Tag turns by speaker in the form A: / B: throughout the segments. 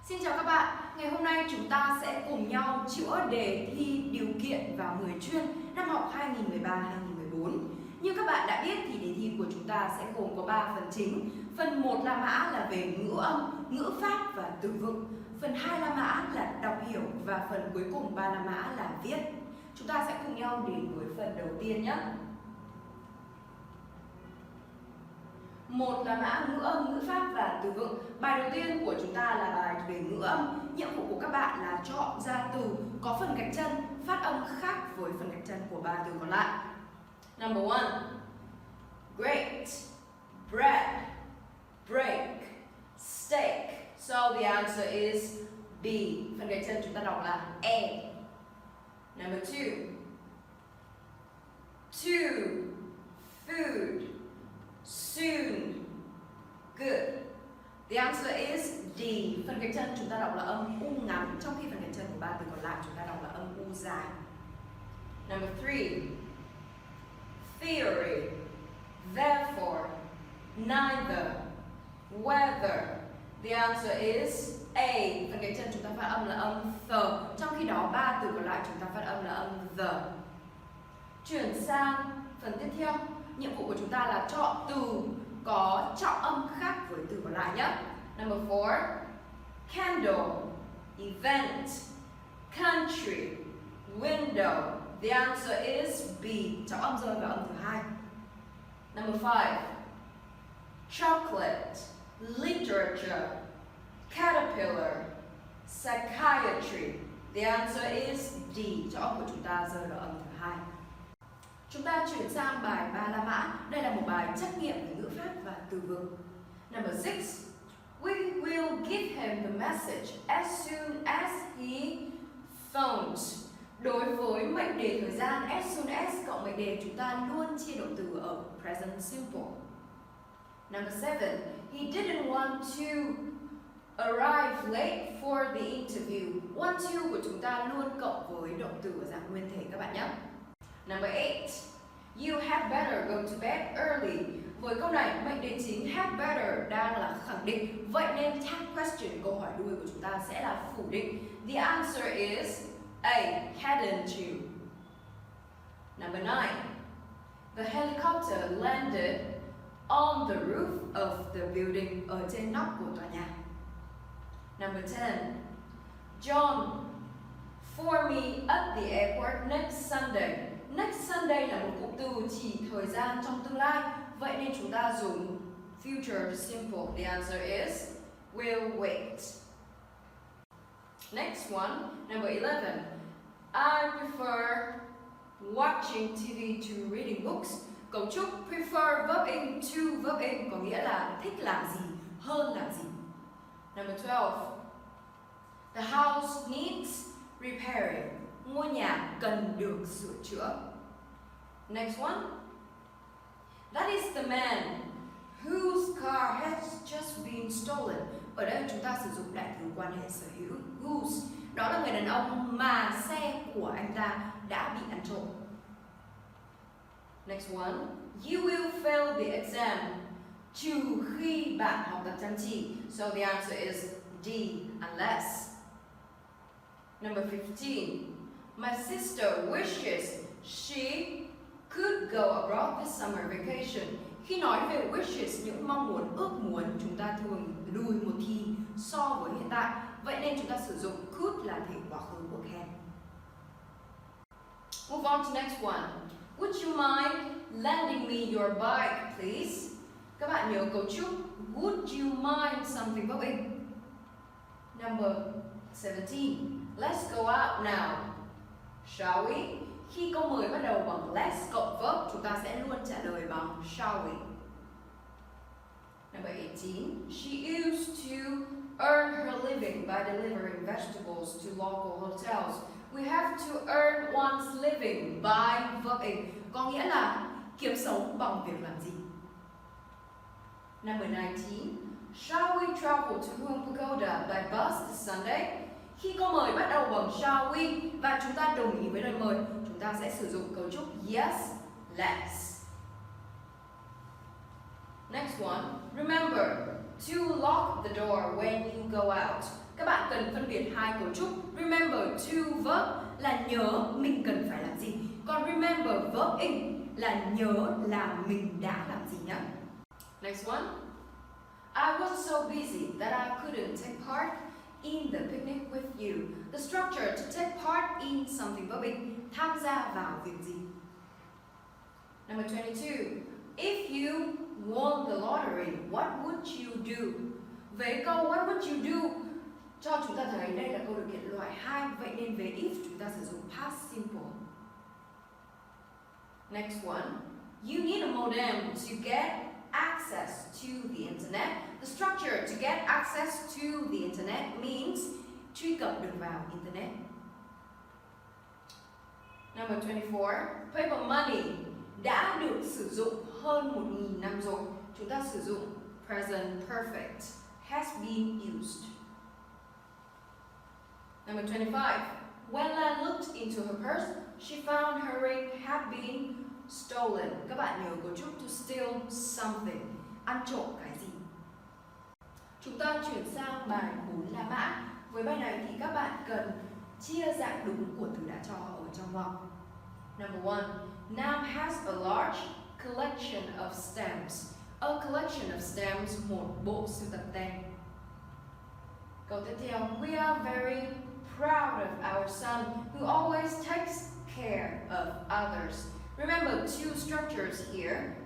A: Xin chào các bạn, ngày hôm nay chúng ta sẽ cùng nhau chữa đề thi điều kiện vào 10 chuyên năm học 2013-2014. Như các bạn đã biết thì đề thi của chúng ta sẽ gồm có 3 phần chính. Phần 1 La Mã là về ngữ âm, ngữ pháp và từ vựng. Phần 2 La Mã là đọc hiểu và phần cuối cùng 3 La Mã là viết. Chúng ta sẽ cùng nhau đến với phần đầu tiên nhé. 1 là mã ngữ âm, ngữ pháp và từ vựng. Bài đầu tiên của chúng ta là bài về ngữ âm. Nhiệm vụ của các bạn là chọn ra từ có phần gạch chân, phát âm khác với phần gạch chân của 3 từ còn lại. Number 1. Great, bread, break, steak. So the answer is B. Phần gạch chân chúng ta đọc là A. Number 2. Two, food, soon, good. The answer is D. Phần gạch chân chúng ta đọc là âm U ngắn, trong khi phần gạch chân của 3 từ còn lại chúng ta đọc là âm U dài. Number 3. Theory, therefore, neither, whether. The answer is A. Phần gạch chân chúng ta phát âm là âm the, trong khi đó 3 từ còn lại chúng ta phát âm là âm the. Chuyển sang phần tiếp theo. Nhiệm vụ của chúng ta là chọn từ có trọng âm khác với từ còn lại nhé. Number 4. Candle, event, country, window. The answer is B. Trọng âm rơi vào âm thứ 2. Number 5. Chocolate, literature, caterpillar, psychiatry. The answer is D. Trọng âm của chúng ta rơi vào âm thứ 2. Chúng ta chuyển sang bài 3 La Mã. Đây là một bài trắc nghiệm về ngữ pháp và từ vựng. Number 6. We will give him the message as soon as he phones. Đối với mệnh đề thời gian as soon as cộng mệnh đề, chúng ta luôn chia động từ ở present simple. Number 7. He didn't want to arrive late for the interview. Want to của chúng ta luôn cộng với động từ ở dạng nguyên thể các bạn nhé. Number 8. You had better go to bed early. Với câu này, mệnh đề chính had better đang là khẳng định. Vậy nên tag question, câu hỏi đuôi của chúng ta sẽ là phủ định. The answer is A. Hadn't you? Number 9. The helicopter landed on the roof of the building. Ở trên nóc của tòa nhà. Number 10. John, for me at the airport next Sunday. Next Sunday là một cụm từ chỉ thời gian trong tương lai. Vậy nên chúng ta dùng future simple. The answer is will wait. Next one, number 11. I prefer watching TV to reading books. Cấu trúc prefer verb in to verb in có nghĩa là thích làm gì hơn làm gì. Number 12. The house needs repairing. Ngôi nhà cần được sửa chữa. Next one. That is the man whose car has just been stolen. Ở đây chúng ta sử dụng đại từ quan hệ sở hữu whose. Đó là người đàn ông mà xe của anh ta đã bị ăn trộm. Next one. You will fail the exam trừ khi bạn học tập chăm chỉ. So the answer is D, unless. Number 15. My sister wishes she could go abroad this summer vacation. Khi nói về wishes, những mong muốn, ước muốn, chúng ta thường lùi một thì so với hiện tại. Vậy nên chúng ta sử dụng could là thể quá khứ của can. Move on to next one. Would you mind lending me your bike, please? Các bạn nhớ cấu trúc would you mind something verb in. Number 17. Let's go out now. Shall we? Khi câu mời bắt đầu bằng let's cộng verb, chúng ta sẽ luôn trả lời bằng shall we. Number 18. She used to earn her living by delivering vegetables to local hotels. We have to earn one's living by verb in, có nghĩa là kiếm sống bằng việc làm gì. Number 19. Shall we travel to Hướng Pagoda by bus this Sunday? Khi câu mời bắt đầu bằng shall we và chúng ta đồng ý với lời mời, chúng ta sẽ sử dụng cấu trúc yes, let's. Next one. Remember, to lock the door when you go out. Các bạn cần phân biệt hai cấu trúc. Remember to verb là nhớ mình cần phải làm gì. Còn remember verb in là nhớ là mình đã làm gì nhé. Next one. I was so busy that I couldn't take part in the picnic with you. The structure to take part in something verbing. Tham gia vào việc gì. Number 22. If you won the lottery, what would you do? Về câu what would you do cho chúng ta thấy đây là câu điều kiện loại 2, vậy nên về if chúng ta sử dụng past simple. Next one. You need a modem to get access to the internet. The structure to get access to the internet means truy cập được vào internet. Number 24. Paper money đã được sử dụng hơn 1.000 năm rồi. Chúng ta sử dụng present perfect, has been used. Number 25. When Lan looked into her purse, she found her ring had been stolen. Các bạn nhớ cấu trúc to steal something, ăn trộm cái gì. Chúng ta chuyển sang bài 4 La Mã. Với bài này thì các bạn cần chia dạng đúng của từ đã cho ở trong ngoặc. Number 1. Nam has a large collection of stamps. A collection of stamps, một bộ sưu tập tem. Câu tiếp theo. We are very proud of our son who always takes care of others. Remember two structures here.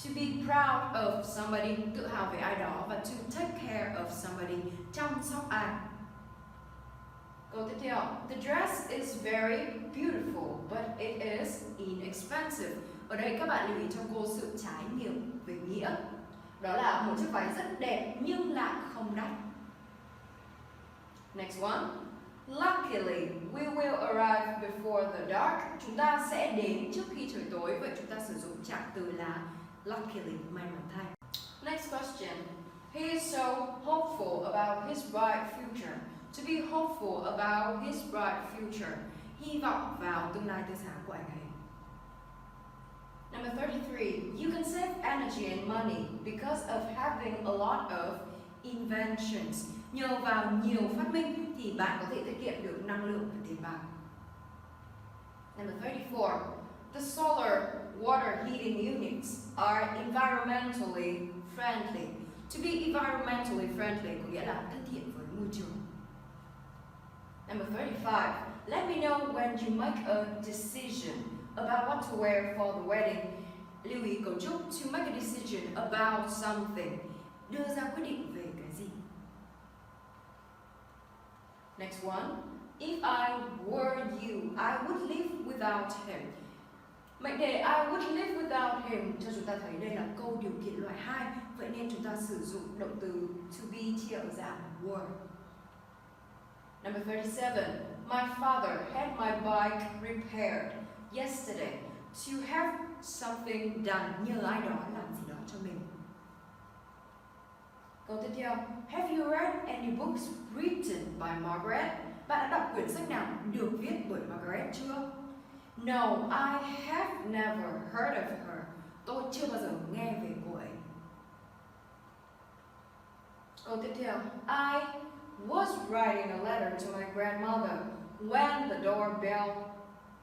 A: To be proud of somebody, tự hào về ai đó, và to take care of somebody, chăm sóc ai. Câu tiếp theo. The dress is very beautiful, but it is inexpensive. Ở đây các bạn lưu ý cho cô sự trái ngược về nghĩa. Đó là một chiếc váy rất đẹp nhưng lại không đắt. Next one. Luckily, we will arrive before the dark. Chúng ta sẽ đến trước khi trời tối, vậy chúng ta sử dụng trạng từ là luckily, may mắn thay. Next question. He is so hopeful about his bright future. To be hopeful about his bright future. Hy vọng vào tương lai tươi sáng của anh ấy. Number 33. You can save energy and money because of having a lot of inventions. Nhờ vào nhiều phát minh thì bạn có thể tiết kiệm được năng lượng và tiền bạc. Number 34. The solar water heating units are environmentally friendly. To be environmentally friendly có nghĩa là thân thiện với môi trường. Number 35. Let me know when you make a decision about what to wear for the wedding. Lưu ý cấu trúc to make a decision about something. Đưa ra quyết định về cái gì. Next one. If I were you, I would live without him. Mệnh đề I would live without him cho chúng ta thấy đây là câu điều kiện loại 2, vậy nên chúng ta sử dụng động từ to be chia ở dạng were. Number 37. My father had my bike repaired yesterday to have something done. Nhờ ai đó làm gì đó cho mình. Câu tiếp theo. Have you read any books written by Margaret? Bạn đã đọc quyển sách nào được viết bởi Margaret chưa? No, I have never heard of her. Tôi chưa bao giờ nghe về cô ấy. Câu tiếp theo. I was writing a letter to my grandmother when the doorbell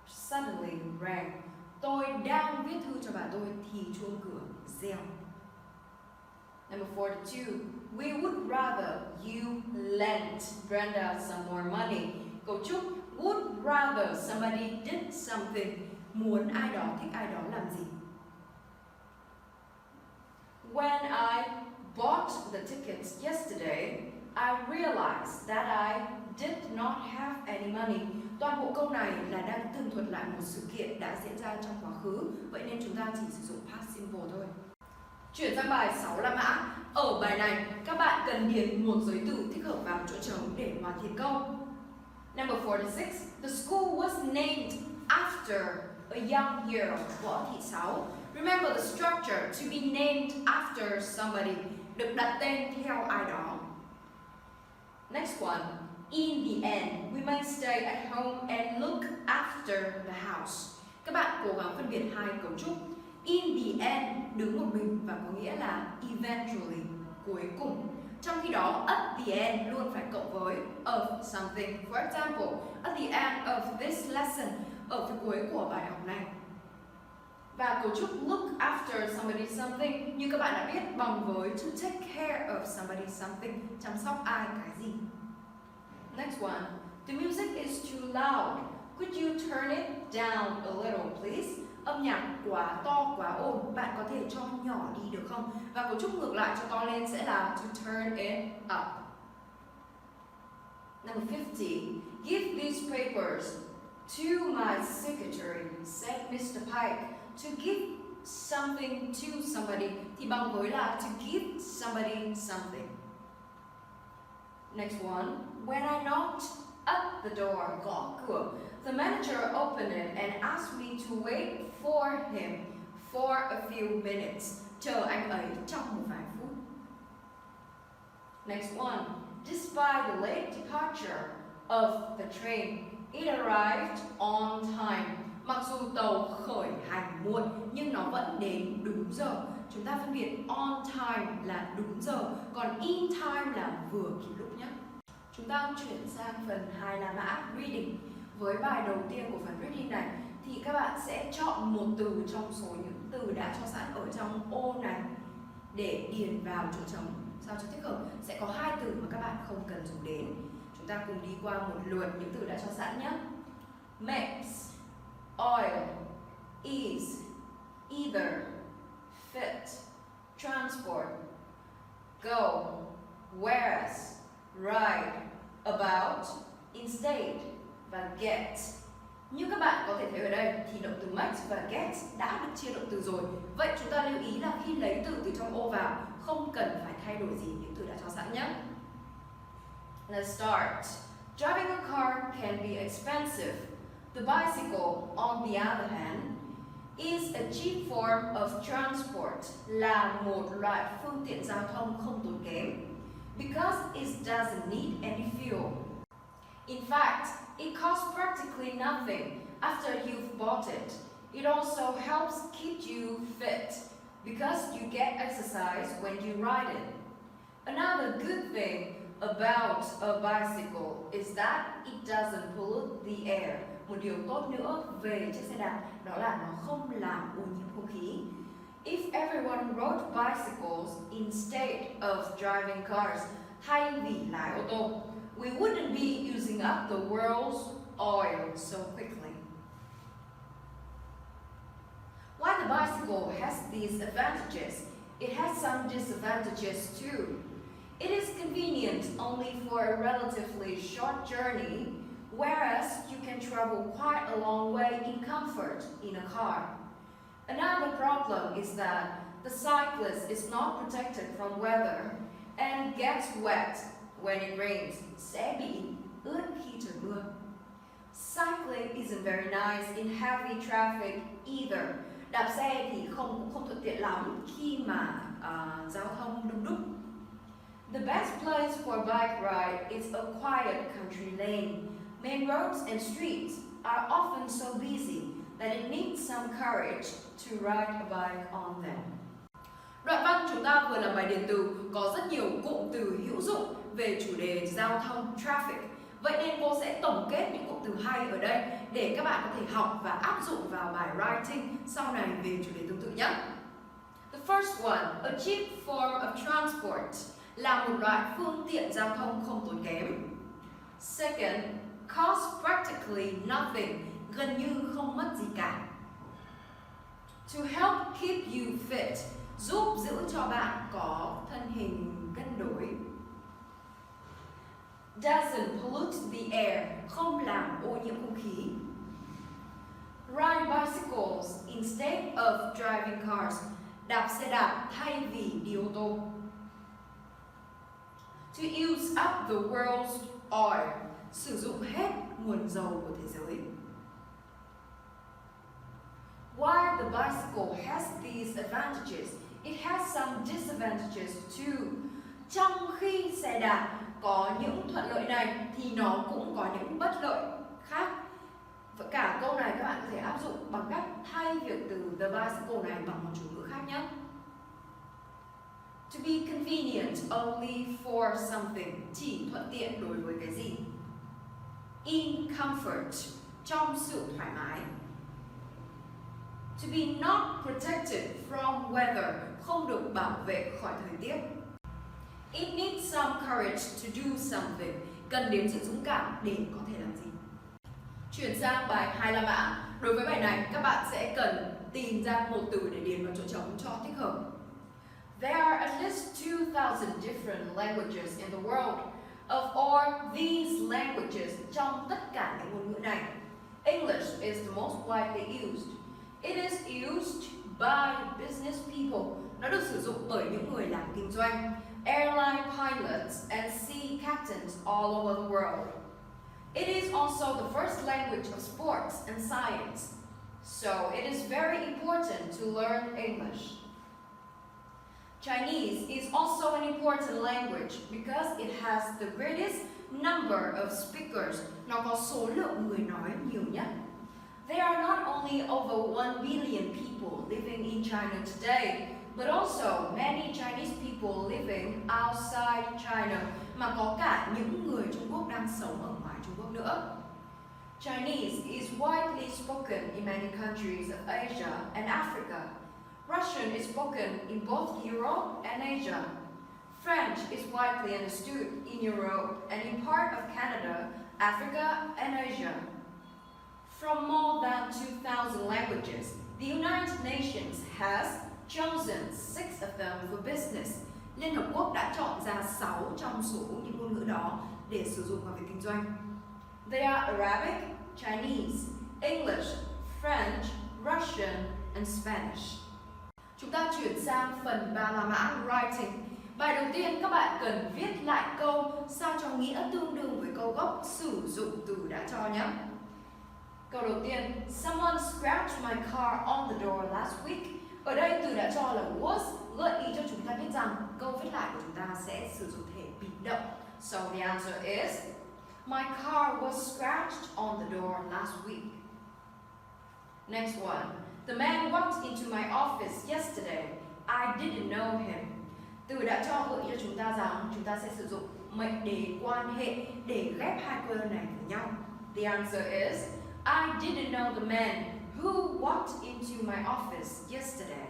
A: suddenly rang. Tôi đang viết thư cho bà tôi thì chuông cửa reo. Number 42. We would rather you lent Brenda some more money. Cấu trúc would rather somebody did something. Muốn ai đó, thích ai đó làm gì. When I bought the tickets yesterday, I realized that I did not have any money. Toàn bộ câu này là đang tường thuật lại một sự kiện đã diễn ra trong quá khứ, vậy nên chúng ta chỉ sử dụng past simple thôi. Chuyển sang bài 6 La Mã. Ở bài này, các bạn cần điền một giới từ thích hợp vào chỗ trống để hoàn thiện câu. Number 46. The school was named after a young hero. Võ Thị Sáu. Remember the structure to be named after somebody. Được đặt tên theo ai đó. Next one. In the end, we may stay at home and look after the house. Các bạn cố gắng phân biệt hai cấu trúc. In the end đứng một mình và có nghĩa là eventually, cuối cùng. Trong khi đó, at the end luôn phải cộng với of something. For example, at the end of this lesson, ở phía cuối của bài học này. Và cấu trúc look after somebody something như các bạn đã biết bằng với to take care of somebody something, chăm sóc ai cái gì. Next one. The music is too loud. Could you turn it down a little, please? Âm nhạc quá to, quá ồn, bạn có thể cho nhỏ đi được không? Và cấu trúc ngược lại cho to lên sẽ là to turn it up. Number 50. Give these papers to my secretary, said Mr. Pike. To give something to somebody thì bằng với là to give somebody something. Next one. When I knocked at the door, gõ cửa, the manager opened it and asked me to wait for him for a few minutes. Chờ anh ấy trong một vài phút. Next one. Despite the late departure of the train, it arrived on time. Mặc dù tàu khởi hành muộn nhưng nó vẫn đến đúng giờ. Chúng ta phân biệt on time là đúng giờ, còn in time là vừa kịp lúc nhé. Chúng ta chuyển sang phần 2 là mã reading. Với bài đầu tiên của phần reading này thì các bạn sẽ chọn một từ trong số những từ đã cho sẵn ở trong ô này để điền vào chỗ trống sao cho thích hợp. Sẽ có 2 từ mà các bạn không cần dùng đến. Chúng ta cùng đi qua một lượt những từ đã cho sẵn nhé. Makes, oil, ease, either, fit, transport, go, whereas, ride, about, instead và get. Như các bạn có thể thấy ở đây thì động từ make và get đã được chia động từ rồi. Vậy chúng ta lưu ý là khi lấy từ trong ô vào không cần phải thay đổi gì những từ đã cho sẵn nhé. Let's start. Driving a car can be expensive. The bicycle, on the other hand, is a cheap form of transport. Là một loại phương tiện giao thông không tốn kém. Because it doesn't need any fuel. In fact, it costs practically nothing after you've bought it. It also helps keep you fit because you get exercise when you ride it. Another good thing about a bicycle is that it doesn't pollute the air. Một điều tốt nữa về chiếc xe đạp đó là nó không làm ô nhiễm không khí. If everyone rode bicycles instead of driving cars, thay vì lái ô tô, we wouldn't be using up the world's oil so quickly. While the bicycle has these advantages, it has some disadvantages too. It is convenient only for a relatively short journey, whereas you can travel quite a long way in comfort in a car. Another problem is that the cyclist is not protected from weather and gets wet when it rains, sẽ bị ướt khi trời mưa. Cycling isn't very nice in heavy traffic either. Đạp xe thì cũng không thuận tiện lắm khi mà giao thông đông đúc. The best place for a bike ride is a quiet country lane. Main roads and streets are often so busy that it needs some courage to ride a bike on them. Đoạn văn chúng ta vừa làm bài điền từ có rất nhiều cụm từ hữu dụng về chủ đề giao thông traffic. Vậy nên cô sẽ tổng kết những cụm từ hay ở đây để các bạn có thể học và áp dụng vào bài writing sau này về chủ đề tương tự nhé. The first one, a cheap form of transport, là một loại phương tiện giao thông không tốn kém. Second, cost practically nothing, gần như không mất gì cả. To help keep you fit, giúp giữ cho bạn có thân hình cân đối. Doesn't pollute the air, không làm ô nhiễm không khí. Ride bicycles instead of driving cars, đạp xe đạp thay vì đi ô tô. To use up the world's oil, sử dụng hết nguồn dầu của thế giới. While the bicycle has these advantages, it has some disadvantages too. Trong khi xe đạp có những thuận lợi này thì nó cũng có những bất lợi khác. Và cả câu này các bạn có thể áp dụng bằng cách thay việc từ the bicycle này bằng một chủ ngữ khác nhé. To be convenient only for something, chỉ thuận tiện đối với cái gì. In comfort, trong sự thoải mái. To be not protected from weather, không được bảo vệ khỏi thời tiết. It needs some courage to do something, cần đến sự dũng cảm để có thể làm gì. Chuyển sang bài 25 mã. Đối với bài này, các bạn sẽ cần tìm ra một từ để điền vào chỗ trống cho thích hợp. There are at least 2,000 different languages in the world. Of all these languages, trong tất cả những ngôn ngữ này, English is the most widely used. It is used by business people. Nó được sử dụng bởi những người làm kinh doanh, airline pilots and sea captains all over the world. It is also the first language of sports and science. So it is very important to learn English. Chinese is also an important language because it has the greatest number of speakers. Nó có số lượng người nói nhiều nhất. There are not only over 1 billion people living in China today, but also many Chinese people living outside China, mà có cả những người Trung Quốc đang sống ở ngoài Trung Quốc nữa. Chinese is widely spoken in many countries of Asia and Africa. Russian is spoken in both Europe and Asia. French is widely understood in Europe and in part of Canada, Africa and Asia. From more than 2,000 languages, the United Nations has chosen 6 of them for business. Liên Hợp Quốc đã chọn ra 6 trong số những ngôn ngữ đó để sử dụng vào việc kinh doanh. They are Arabic, Chinese, English, French, Russian and Spanish. Chúng ta chuyển sang phần 3 la mã writing. Bài đầu tiên các bạn cần viết lại câu sao cho nghĩa tương đương với câu gốc sử dụng từ đã cho nhé. Câu đầu tiên, someone scratched my car on the door last week. Ở đây từ đã cho là was gợi ý cho chúng ta biết rằng câu viết lại của chúng ta sẽ sử dụng thể bị động. So the answer is my car was scratched on the door last week. Next one. The man walked into my office yesterday. I didn't know him. Từ đã cho gợi ý cho chúng ta rằng chúng ta sẽ sử dụng mệnh đề quan hệ để ghép hai câu này với nhau. The answer is I didn't know the man who walked into my office yesterday.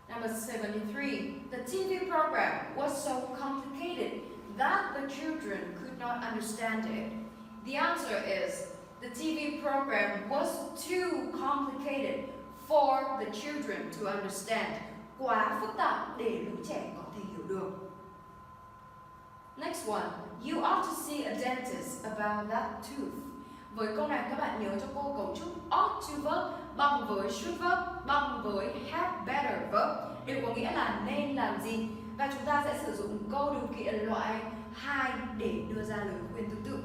A: Number 73. The TV program was so complicated that the children could not understand it. The answer is the TV program was too complicated for the children to understand. Quá phức tạp để lũ trẻ có thể hiểu được. Next one. You ought to see a dentist about that tooth. Với câu này các bạn nhớ cho cô cấu trúc ought to verb bằng với should verb bằng với had better verb đều có nghĩa là nên làm gì, và chúng ta sẽ sử dụng câu điều kiện loại 2 để đưa ra lời khuyên tương tự.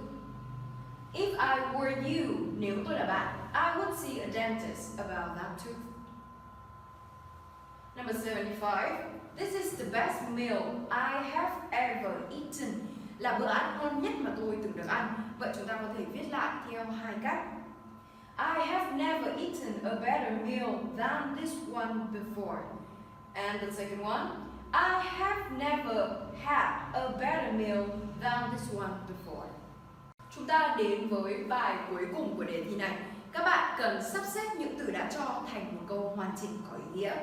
A: If I were you, nếu tôi là bạn, I would see a dentist about that tooth. Number 75. This is the best meal I have ever eaten. Là bữa ăn ngon nhất mà tôi từng được ăn. Vậy chúng ta có thể viết lại theo hai cách. I have never eaten a better meal than this one before. And the second one, I have never had a better meal than this one before. Chúng ta đến với bài cuối cùng của đề thi này. Các bạn cần sắp xếp những từ đã cho thành một câu hoàn chỉnh có ý nghĩa.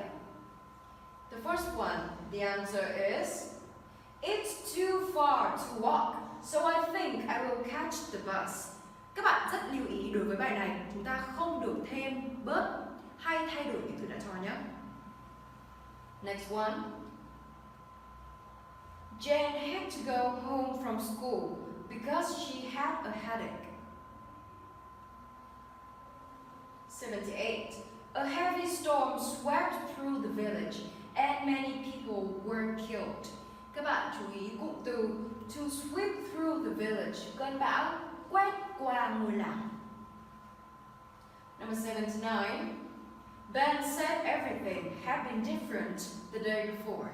A: The first one, the answer is it's too far to walk, so I think I will catch the bus. Các bạn rất lưu ý đối với bài này, chúng ta không được thêm bớt hay thay đổi những từ đã cho nhé. Next one. Jane had to go home from school because she had a headache. 78. A heavy storm swept through the village and many people were killed. Các bạn chú ý cụm từ to sweep through the village, cơn bão quét qua ngôi làng. Number 79. Ben said everything had been different the day before.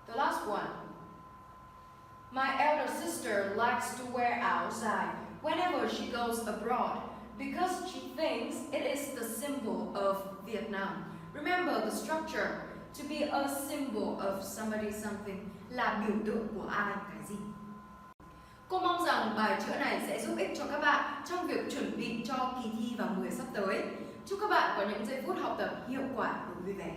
A: The last one. My elder sister likes to wear outside whenever she goes abroad because she thinks it is the symbol of Vietnam. Remember the structure. To be a symbol of somebody something là biểu tượng của ai cái gì. Cô mong rằng bài chữa này sẽ giúp ích cho các bạn trong việc chuẩn bị cho kỳ thi vào 10 sắp tới. Chúc các bạn có những giây phút học tập hiệu quả và vui vẻ.